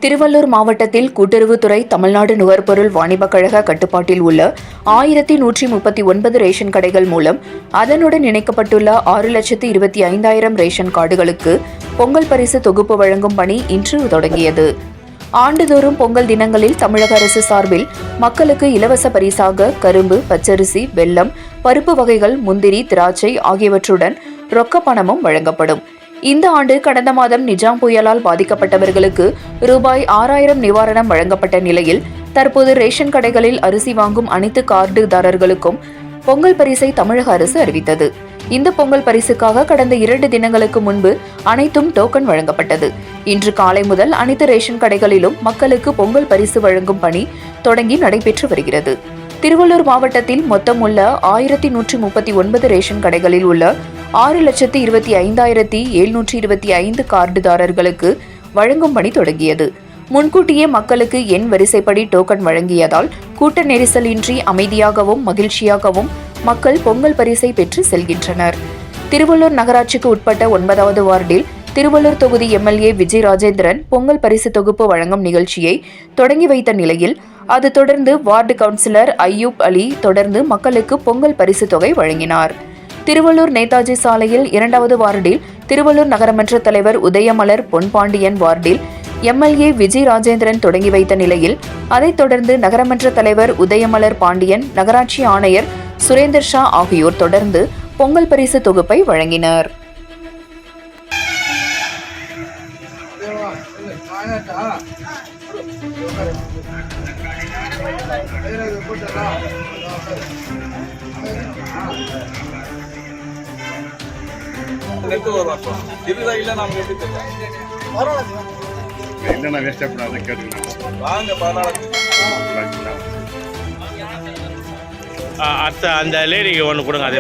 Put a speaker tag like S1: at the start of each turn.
S1: திருவள்ளூர் மாவட்டத்தில் கூட்டுறவுத்துறை தமிழ்நாடு நுகர்பொருள் வாணிபக் கழக கட்டுப்பாட்டில் உள்ள 1139 ரேஷன் கடைகள் மூலம் அதனுடன் இணைக்கப்பட்டுள்ள 6,25,000 ரேஷன் கார்டுகளுக்கு பொங்கல் பரிசு தொகுப்பு வழங்கும் பணி இன்று தொடங்கியது. ஆண்டுதோறும் பொங்கல் தினங்களில் தமிழக அரசு சார்பில் மக்களுக்கு இலவச பரிசாக கரும்பு, பச்சரிசி, வெல்லம், பருப்பு வகைகள், முந்திரி, திராட்சை ஆகியவற்றுடன் ரொக்க பணமும் வழங்கப்படும். இந்த ஆண்டு கடந்த மாதம் நிஜாம் புயலால் பாதிக்கப்பட்டவர்களுக்கு ரூபாய் 6,000 நிவாரணம் வழங்கப்பட்ட நிலையில் தற்போது ரேஷன் கடைகளில் அரிசி வாங்கும் அனைத்து கார்டுதாரர்களுக்கும் பொங்கல் பரிசை தமிழக அரசு அறிவித்தது. இந்த பொங்கல் பரிசுக்காக கடந்த 2 தினங்களுக்கு முன்பு அனைத்தும் டோக்கன் வழங்கப்பட்டது. இன்று காலை முதல் அனைத்து ரேஷன் கடைகளிலும் மக்களுக்கு பொங்கல் பரிசு வழங்கும் பணி தொடங்கி நடைபெற்று வருகிறது. திருவள்ளூர் மாவட்டத்தில் மொத்தம் உள்ள 1139 ரேஷன் கடைகளில் உள்ள 6,25,725 கார்டுதாரர்களுக்கு வழங்கும் பணி தொடங்கியது. முன்கூட்டியே மக்களுக்கு எண் வரிசைப்படி டோக்கன் வழங்கியதால் கூட்ட நெரிசலின்றி அமைதியாகவும் மகிழ்ச்சியாகவும் மக்கள் பொங்கல் பரிசை பெற்று செல்கின்றனர். திருவள்ளூர் நகராட்சிக்கு உட்பட்ட 9வது வார்டில் திருவள்ளூர் தொகுதி எம்எல்ஏ விஜய் ராஜேந்திரன் பொங்கல் பரிசு தொகுப்பு வழங்கும் நிகழ்ச்சியை தொடங்கி வைத்த நிலையில் அது தொடர்ந்து வார்டு கவுன்சிலர் அய்யூப் அலி தொடர்ந்து மக்களுக்கு பொங்கல் பரிசு தொகை வழங்கினார். திருவள்ளூர் நேதாஜி சாலையில் 2வது வார்டில் திருவள்ளூர் நகரமன்ற தலைவர் உதயமலர் பொன்பாண்டியன் வார்டில் எம்எல்ஏ விஜய் ராஜேந்திரன் தொடங்கி வைத்த நிலையில் அதைத் தொடர்ந்து நகரமன்ற தலைவர் உதயமலர் பாண்டியன், நகராட்சி ஆணையர் சுரேந்தர் ஷா ஆகியோர் தொடர்ந்து பொங்கல் பரிசு தொகுப்பை வழங்கினர்.
S2: என்னென்ன வேஸ்ட் பண்ணாத கேட்டுக்கலாம்.
S3: அடுத்த அந்த லேடிக்கு ஒன்று கொடுங்க. அதே